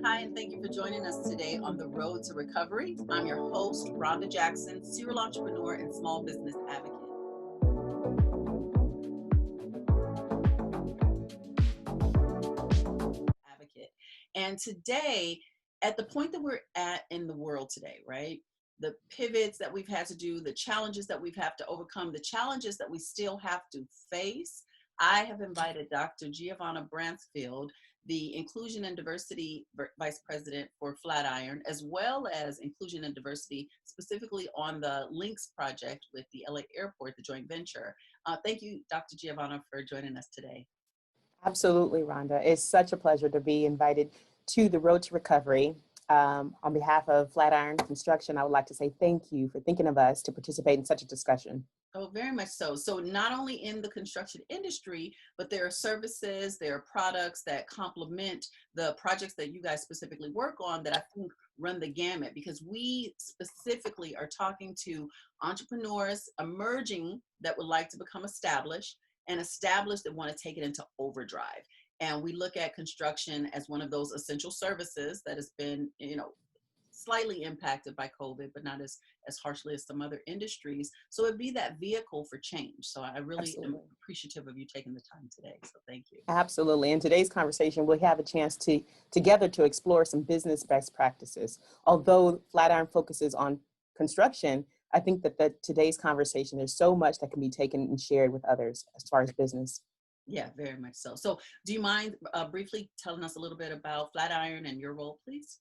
Hi, and thank you for joining us today on the road to recovery. I'm your host, Ronda Jackson, serial entrepreneur and small business advocate. And today, at the point that we're at in the world today, right? The pivots that we've had to do, the challenges that we've had to overcome, the challenges that we still have to face, I have invited Dr. Giovanna Brasfield, the Inclusion and Diversity Vice President for Flatiron, as well as Inclusion and Diversity specifically on the Links project with the LA Airport, the joint venture. Thank you, Dr. Giovanna, for joining us today. Absolutely, Rhonda. It's such a pleasure to be invited to the Road to Recovery. On behalf of Flatiron Construction, I would like to say thank you for thinking of us to participate in such a discussion. Oh, very much so. So not only in the construction industry, but there are services, there are products that complement the projects that you guys specifically work on that I think run the gamut, because we specifically are talking to entrepreneurs emerging that would like to become established and established that want to take it into overdrive. And we look at construction as one of those essential services that has been, slightly impacted by COVID, but not as harshly as some other industries. So it'd be that vehicle for change. So I really am appreciative of you taking the time today. So thank you. Absolutely. In today's conversation, we'll have a chance to together to explore some business best practices. Although Flatiron focuses on construction, I think that today's conversation, there's so much that can be taken and shared with others as far as business. Yeah, very much so. So do you mind briefly telling us a little bit about Flatiron and your role, please?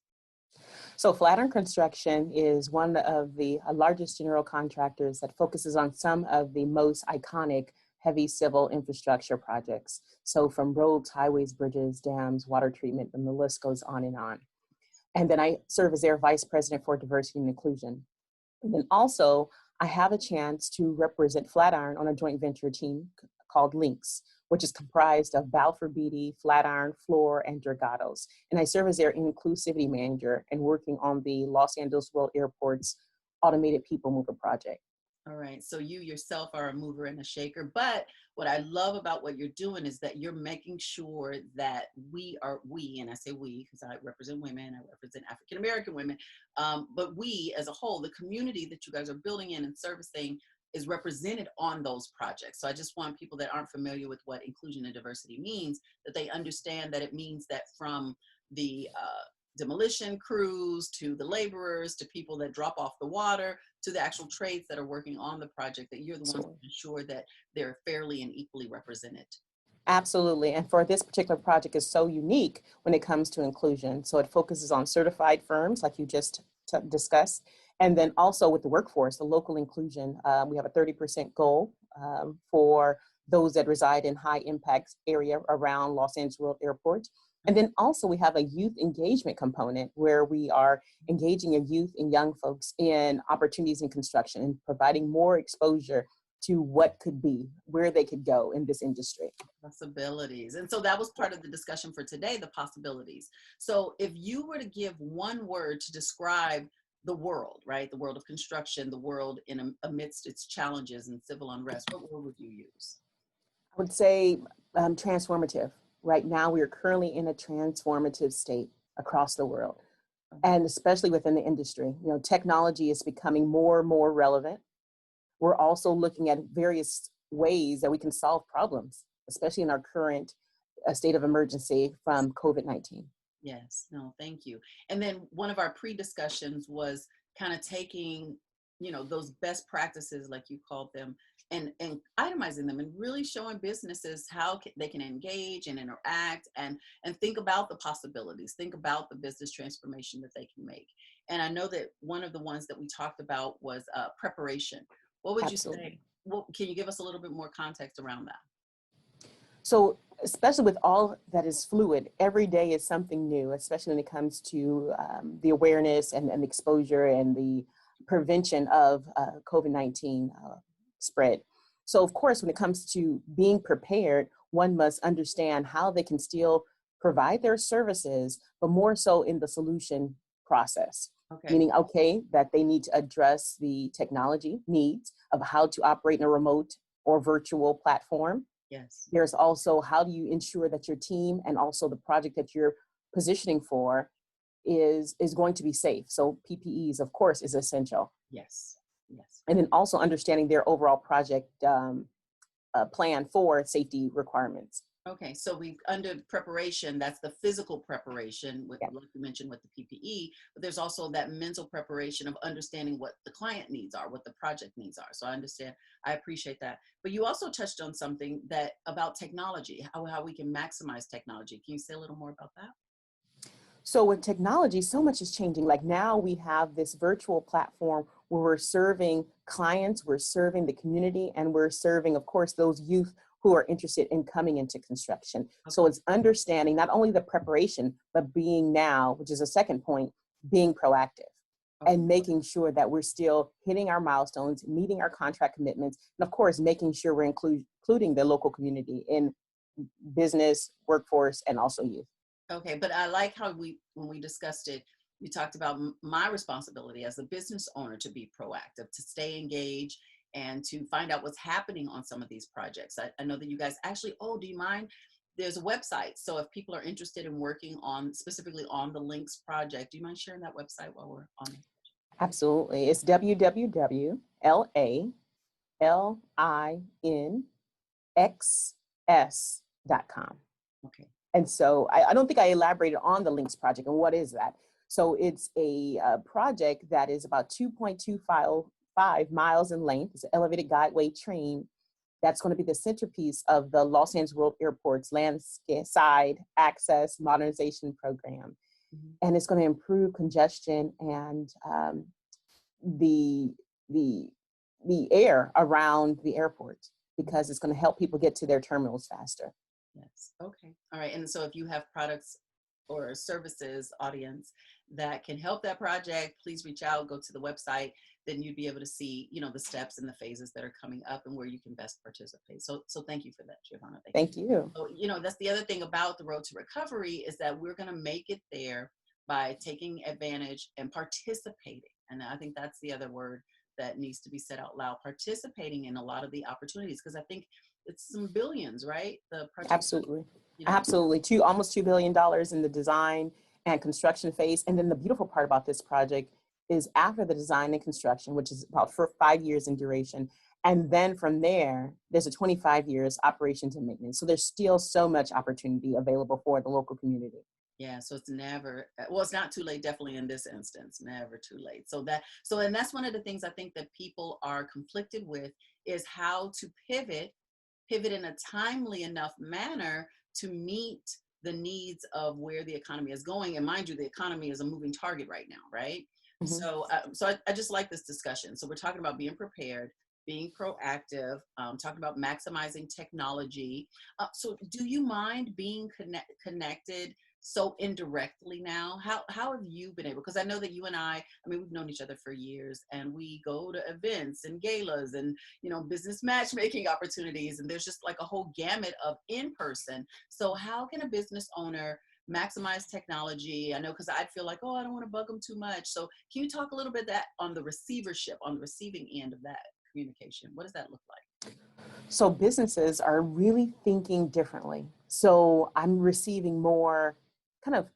So Flatiron Construction is one of the largest general contractors that focuses on some of the most iconic heavy civil infrastructure projects. So from roads, highways, bridges, dams, water treatment, and the list goes on and on. And then I serve as their vice president for diversity and inclusion. And then also I have a chance to represent Flatiron on a joint venture team called Links, which is comprised of Balfour Beatty, Flatiron, Floor, and Dragados. And I serve as their inclusivity manager and working on the Los Angeles World Airport's automated people mover project. All right. So you yourself are a mover and a shaker. But what I love about what you're doing is that you're making sure that we, and I say we because I represent women, I represent African-American women, but we as a whole, the community that you guys are building in and servicing is represented on those projects. So I just want people that aren't familiar with what inclusion and diversity means, that they understand that it means that from the demolition crews to the laborers to people that drop off the water to the actual trades that are working on the project, that you're the ones to ensure that they're fairly and equally represented. Absolutely. And for this particular project is so unique when it comes to inclusion. So it focuses on certified firms like you just discussed. And then also with the workforce, the local inclusion, we have a 30% goal for those that reside in high impact area around Los Angeles World Airport. And then also we have a youth engagement component where we are engaging your youth and young folks in opportunities in construction and providing more exposure to what could be, where they could go in this industry. Possibilities. And so that was part of the discussion for today, the possibilities. So if you were to give one word to describe the world, right? The world of construction, the world amidst its challenges and civil unrest, what word would you use? I would say transformative. Right now, we are currently in a transformative state across the world, and especially within the industry. Technology is becoming more and more relevant. We're also looking at various ways that we can solve problems, especially in our current state of emergency from COVID-19. Yes, no, thank you. And then one of our pre-discussions was kind of taking, those best practices, like you called them, and itemizing them and really showing businesses how they can engage and interact and think about the possibilities, think about the business transformation that they can make. And I know that one of the ones that we talked about was preparation. What would Absolutely. you say? Well, can you give us a little bit more context around that? So especially with all that is fluid, every day is something new, especially when it comes to the awareness and exposure and the prevention of COVID-19 spread. So of course, when it comes to being prepared, one must understand how they can still provide their services, but more so in the solution process. Okay. Meaning, that they need to address the technology needs of how to operate in a remote or virtual platform. Yes. There's also how do you ensure that your team and also the project that you're positioning for is going to be safe. So PPEs, of course, is essential. Yes. Yes. And then also understanding their overall project plan for safety requirements. Okay, so we under preparation, that's the physical preparation, with, Yeah. like you mentioned, with the PPE, but there's also that mental preparation of understanding what the client needs are, what the project needs are. So I understand, I appreciate that. But you also touched on something that about technology, how we can maximize technology. Can you say a little more about that? So with technology, so much is changing. Like now we have this virtual platform where we're serving clients, we're serving the community, and we're serving, of course, those youth who are interested in coming into construction. So it's understanding not only the preparation, but being now, which is a second point, being proactive and making sure that we're still hitting our milestones, meeting our contract commitments, and of course, making sure we're including the local community in business, workforce, and also youth. Okay, but I like how when we discussed it, you talked about my responsibility as a business owner to be proactive, to stay engaged, and to find out what's happening on some of these projects. I know that you guys actually, oh, do you mind? There's a website. So if people are interested in working on, specifically on the Links project, do you mind sharing that website while we're on it? Absolutely. It's www.lalinxs.com. Okay. And so I don't think I elaborated on the Links project. And what is that? So it's a project that is about 2.25 miles in length. It's an elevated guideway train that's going to be the centerpiece of the Los Angeles World Airport's landside access modernization program. Mm-hmm. And it's going to improve congestion and the air around the airport, because it's going to help people get to their terminals faster. Yes. Okay. All right. And so if you have products or services, audience, that can help that project, please reach out, go to the website, then you'd be able to see, the steps and the phases that are coming up and where you can best participate. So thank you for that, Giovanna. Thank you. So, that's the other thing about the Road to Recovery is that we're going to make it there by taking advantage and participating. And I think that's the other word that needs to be said out loud, participating in a lot of the opportunities, because I think it's some billions, right? The project. Absolutely. Absolutely. Almost $2 billion in the design and construction phase. And then the beautiful part about this project is after the design and construction, which is about 5 years in duration. And then from there, there's a 25 years operations and maintenance. So there's still so much opportunity available for the local community. Yeah, so it's never, well, it's not too late, definitely in this instance, never too late. And that's one of the things I think that people are conflicted with, is how to pivot in a timely enough manner to meet the needs of where the economy is going. And mind you, the economy is a moving target right now, right? Mm-hmm. So I just like this discussion. So we're talking about being prepared, being proactive, talking about maximizing technology. So do you mind being connected so indirectly now? How have you been able, because I know that you and I mean, we've known each other for years, and we go to events and galas and, business matchmaking opportunities, and there's just like a whole gamut of in-person. So how can a business owner maximize technology? I know, because I'd feel like, oh, I don't want to bug them too much. So can you talk a little bit that on the receivership, on the receiving end of that communication? What does that look like? So businesses are really thinking differently. So I'm receiving more kind of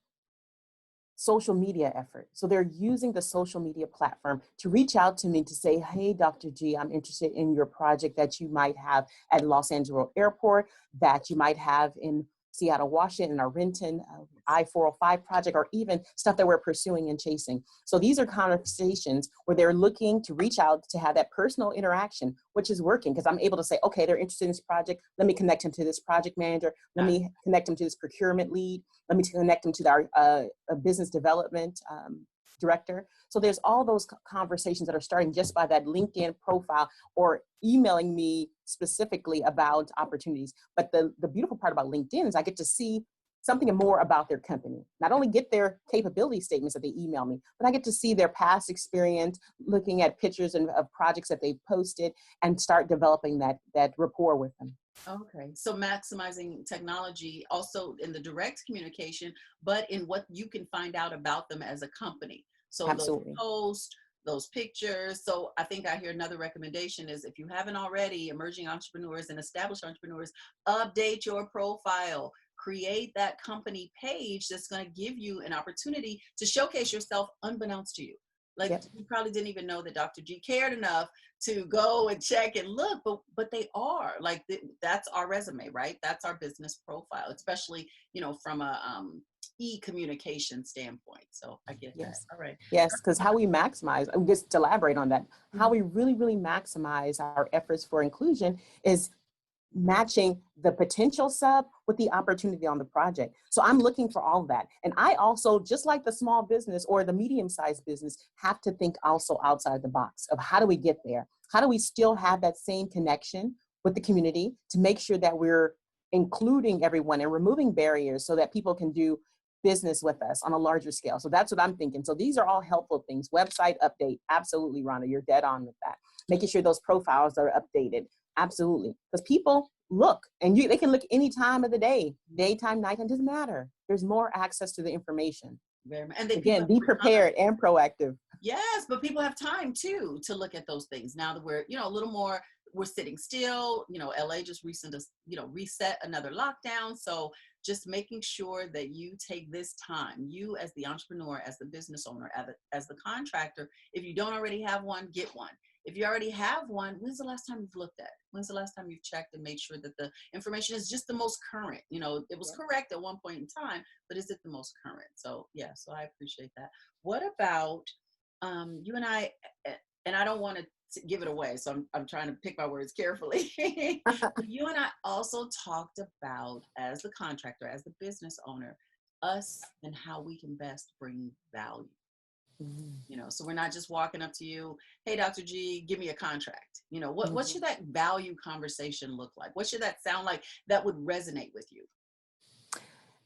social media effort. So they're using the social media platform to reach out to me to say, hey, Dr. G, I'm interested in your project that you might have at Los Angeles Airport, that you might have in Seattle, Washington, or Renton, I-405 project, or even stuff that we're pursuing and chasing. So these are conversations where they're looking to reach out to have that personal interaction, which is working, because I'm able to say, okay, they're interested in this project. Let me connect them to this project manager. Let me connect them to this procurement lead. Let me connect them to our business development director. So there's all those conversations that are starting just by that LinkedIn profile or emailing me specifically about opportunities. But the beautiful part about LinkedIn is I get to see something more about their company. Not only get their capability statements that they email me, but I get to see their past experience, looking at pictures of projects that they've posted, and start developing that rapport with them. Okay, so maximizing technology also in the direct communication, but in what you can find out about them as a company. So Absolutely. Those posts, those pictures. So I think I hear another recommendation is, if you haven't already, emerging entrepreneurs and established entrepreneurs, update your profile. create that company page that's going to give you an opportunity to showcase yourself unbeknownst to you. Like Yep. you probably didn't even know that Dr. G cared enough to go and check and look, but they are like, that's our resume, right? That's our business profile, especially, from a e-communication standpoint. So I get that. Yes. All right. Yes, because how we maximize, just to elaborate on that, how Mhm. we really, really maximize our efforts for inclusion is matching the potential sub with the opportunity on the project. So I'm looking for all of that. And I also, just like the small business or the medium-sized business, have to think also outside the box of how do we get there? How do we still have that same connection with the community to make sure that we're including everyone and removing barriers so that people can do business with us on a larger scale. So that's what I'm thinking. So these are all helpful things. Website update, absolutely, Rhonda, you're dead on with that. Making sure those profiles are updated, absolutely. Because people look, and they can look any time of the day, daytime, nighttime, doesn't matter. There's more access to the information. And then people Again, be prepared and proactive. yes, but people have time too to look at those things now that we're, a little more, we're sitting still. LA just reset another lockdown. So just making sure that you take this time, you as the entrepreneur, as the business owner, as the contractor, if you don't already have one, get one. If you already have one, when's the last time you've looked at it? When's the last time you've checked and made sure that the information is just the most current? It was correct at one point in time, but is it the most current? So yeah, so I appreciate that. What about you and I, and I don't want to give it away, so I'm trying to pick my words carefully. You and I also talked about, as the contractor, as the business owner, us and how we can best bring value. So we're not just walking up to you, hey, Dr. G, give me a contract. What should that value conversation look like? What should that sound like that would resonate with you?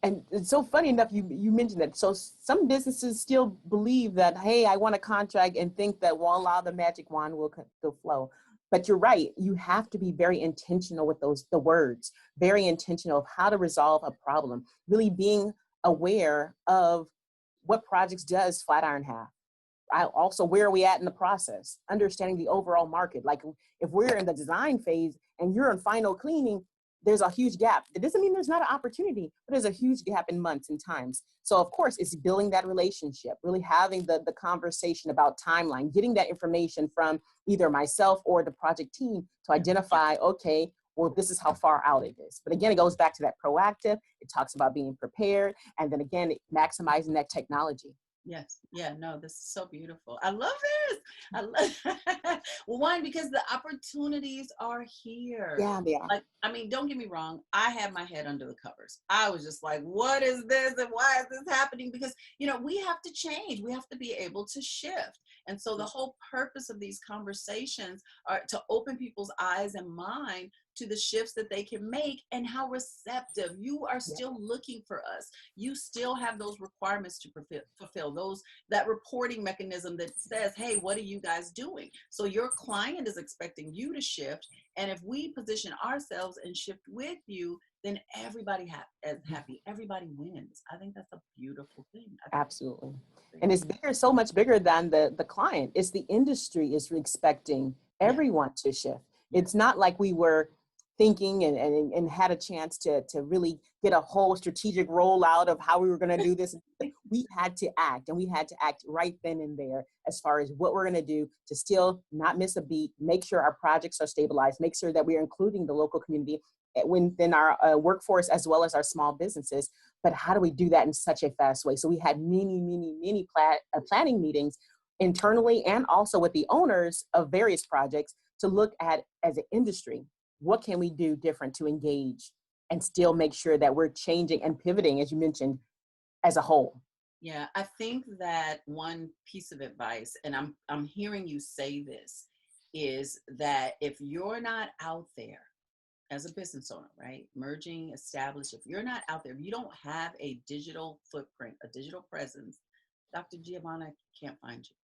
And it's so funny enough, you mentioned that. So some businesses still believe that, hey, I want a contract and think that voila, the magic wand will flow. But you're right. You have to be very intentional with the words, very intentional of how to resolve a problem, really being aware of what projects does Flatiron have. Also, where are we at in the process? Understanding the overall market. Like if we're in the design phase and you're in final cleaning, there's a huge gap. It doesn't mean there's not an opportunity, but there's a huge gap in months and times. So of course, it's building that relationship, really having the conversation about timeline, getting that information from either myself or the project team to identify, okay, well, this is how far out it is. But again, it goes back to that proactive. It talks about being prepared. And then again, maximizing that technology. Yes. Yeah, no, this is so beautiful. I love this. I love well, one, because the opportunities are here. Yeah, they are. Like, don't get me wrong. I had my head under the covers. I was just like, what is this? And why is this happening? Because, we have to change. We have to be able to shift. And so the whole purpose of these conversations are to open people's eyes and mind to the shifts that they can make and how receptive you are still looking for us. You still have those requirements to fulfill that reporting mechanism that says, hey, what are you guys doing? So your client is expecting you to shift. And if we position ourselves and shift with you, then everybody is happy. Everybody wins. I think that's a beautiful thing. Absolutely. And it's bigger, so much bigger than the client. It's the industry is expecting everyone to shift. It's not like we were thinking and had a chance to really get a whole strategic rollout of how we were going to do this. We had to act, and we had to act right then and there as far as what we're going to do to still not miss a beat, make sure our projects are stabilized, make sure that we're including the local community within our workforce as well as our small businesses. But how do we do that in such a fast way? So we had many planning meetings internally and also with the owners of various projects to look at, as an industry, what can we do different to engage and still make sure that we're changing and pivoting, as you mentioned, as a whole. Yeah, I think that one piece of advice, and I'm hearing you say this, is that if you're not out there as a business owner, right, merging, establish, if you're not out there, if you don't have a digital footprint, a digital presence, Dr. Giovanna can't find you.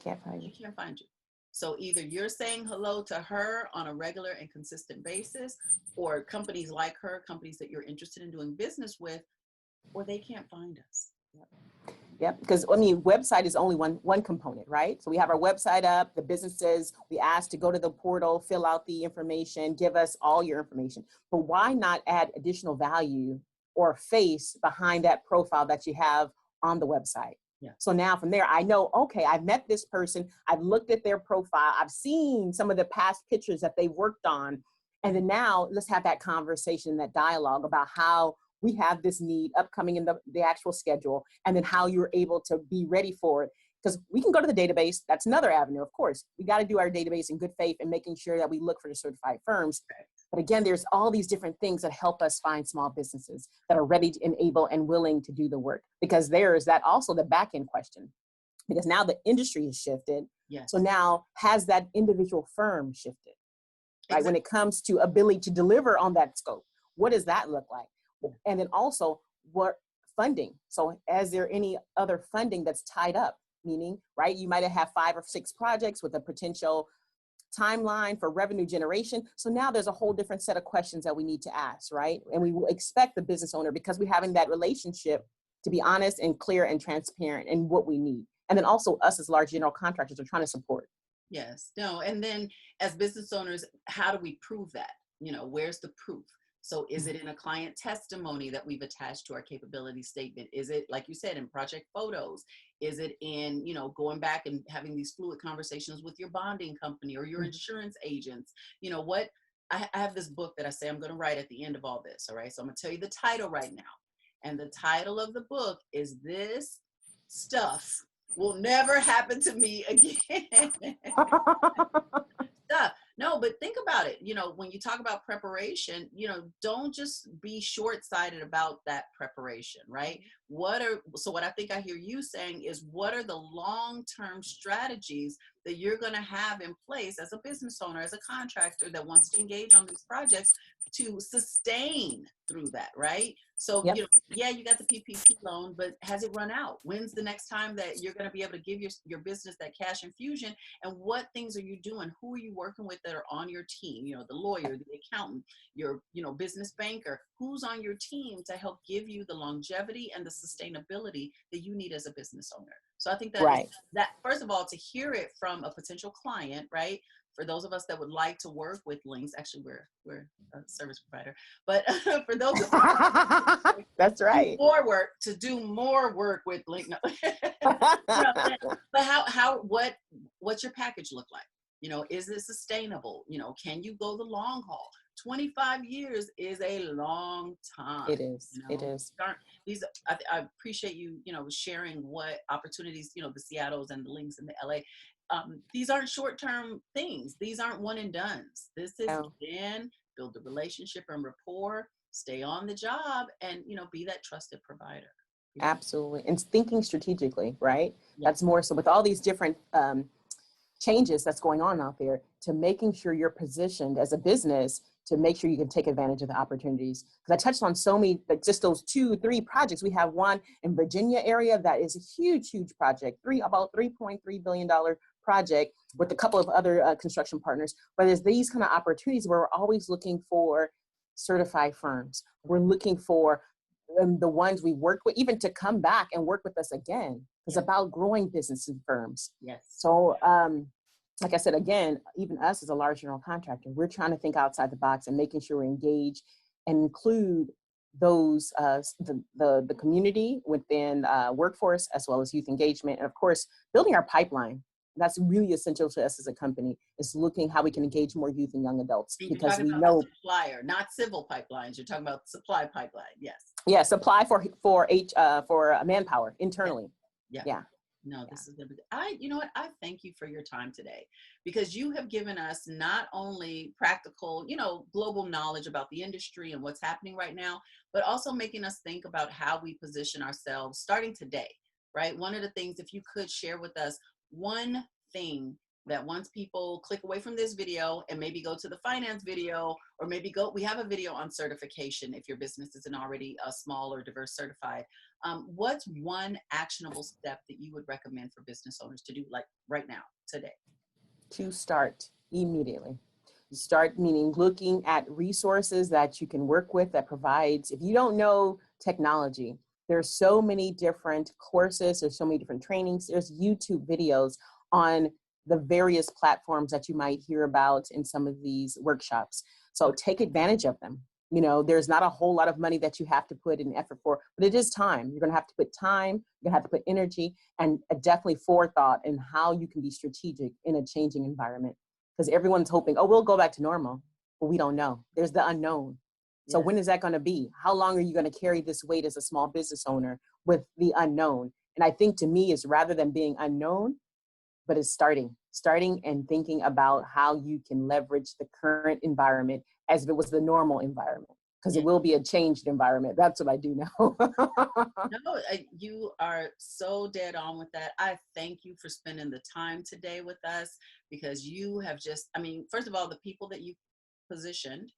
Can't find you. She can't find you. So either you're saying hello to her on a regular and consistent basis, or companies like her, companies that you're interested in doing business with, or they can't find us. Yep, because website is only one component, right? So we have our website up, the businesses, we ask to go to the portal, fill out the information, give us all your information. But why not add additional value or face behind that profile that you have on the website. Yeah. So now from there, I know, okay, I've met this person, I've looked at their profile, I've seen some of the past pictures that they've worked on. And then now let's have that conversation, that dialogue about how we have this need upcoming in the actual schedule, and then how you're able to be ready for it. Because we can go to the database. That's another avenue, of course. We got to do our database in good faith and making sure that we look for the certified firms. But again, there's all these different things that help us find small businesses that are ready and able and willing to do the work. Because there's that also the back end question. Because now the industry has shifted. Yes. So now has that individual firm shifted? Right? Exactly. When it comes to ability to deliver on that scope, what does that look like? And then also what funding? So is there any other funding that's tied up? Meaning, right, you might have 5 or 6 projects with a potential timeline for revenue generation. So now there's a whole different set of questions that we need to ask, right? And we will expect the business owner, because we're having that relationship, to be honest and clear and transparent in what we need. And then also us as large general contractors are trying to support. Yes. No. And then as business owners, how do we prove that? Where's the proof? So is it in a client testimony that we've attached to our capability statement? Is it, like you said, in project photos? Is it in, going back and having these fluid conversations with your bonding company or your insurance agents? What I have this book that I say I'm going to write at the end of all this. All right. So I'm going to tell you the title right now. And the title of the book is This Stuff Will Never Happen to Me Again. Stuff. No, but think about it. When you talk about preparation, don't just be short-sighted about that preparation, right? So what I think I hear you saying is, what are the long-term strategies that you're going to have in place as a business owner, as a contractor that wants to engage on these projects to sustain through that, right? So, Yep. You got the PPP loan, but has it run out? When's the next time that you're going to be able to give your business that cash infusion? And what things are you doing? Who are you working with that are on your team? The lawyer, the accountant, your, business banker, who's on your team to help give you the longevity and the sustainability that you need as a business owner. So I think that Right. that first of all, to hear it from a potential client, right? For those of us that would like to work with links, actually we're a service provider, but for those of us that's right. do more work with link. No. But what's your package look like? Is it sustainable? Can you go the long haul? 25 years is a long time. It is. It is. I appreciate you, sharing what opportunities, the Seattles and the links in the LA. These aren't short-term things. These aren't one and dones. This is build the relationship and rapport, stay on the job, and be that trusted provider. Absolutely. And thinking strategically, right? Yeah. That's more so with all these different changes that's going on out there, to making sure you're positioned as a business to make sure you can take advantage of the opportunities. Because I touched on so many, like just those 2-3 projects. We have one in Virginia area that is a huge project, about $3.3 billion project with a couple of other construction partners. But there's these kind of opportunities where we're always looking for certified firms. We're looking for the ones we work with, even to come back and work with us again. It's about growing business and firms. Yes. So, like I said, again, even us as a large general contractor, we're trying to think outside the box and making sure we engage and include those, the community within workforce, as well as youth engagement. And of course, building our pipeline. That's really essential to us as a company, is looking how we can engage more youth and young adults, because we know supplier, not civil pipelines. You're talking about supply pipeline. Yes. Yeah. Supply for manpower internally. Yeah. No, this is going to be, you know what? I thank you for your time today, because you have given us not only practical, global knowledge about the industry and what's happening right now, but also making us think about how we position ourselves starting today, right? One of the things, if you could share with us one thing that once people click away from this video and maybe go to the finance video, or maybe we have a video on certification if your business isn't already small or diverse certified. What's one actionable step that you would recommend for business owners to do, like right now, today? To start immediately. Start meaning looking at resources that you can work with that provides, if you don't know technology, there's so many different courses, there's so many different trainings, there's YouTube videos on the various platforms that you might hear about in some of these workshops. So take advantage of them. You know, there's not a whole lot of money that you have to put in effort for, but it is time. You're going to have to put time, you're going to have to put energy, and definitely forethought in how you can be strategic in a changing environment. Because everyone's hoping, oh, we'll go back to normal, but we don't know. There's the unknown. So Yes. when is that going to be? How long are you going to carry this weight as a small business owner with the unknown? And I think to me, is rather than being unknown, but it's starting and thinking about how you can leverage the current environment as if it was the normal environment, because Yeah. it will be a changed environment. That's what I do know. No, you are so dead on with that. I thank you for spending the time today with us, because you have just, I mean, first of all, the people that you positioned,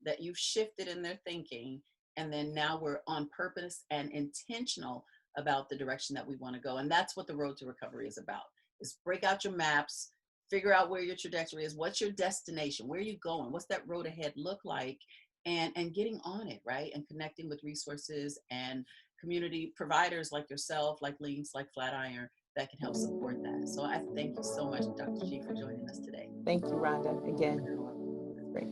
that you've shifted in their thinking, and then now we're on purpose and intentional about the direction that we want to go. And that's what the road to recovery is about, is break out your maps, figure out where your trajectory is, what's your destination, where are you going, what's that road ahead look like, and getting on it, right? And connecting with resources and community providers like yourself, like Links, like Flatiron, that can help support that. So I thank you so much, Dr. G, for joining us today. Thank you, Rhonda, again. Great.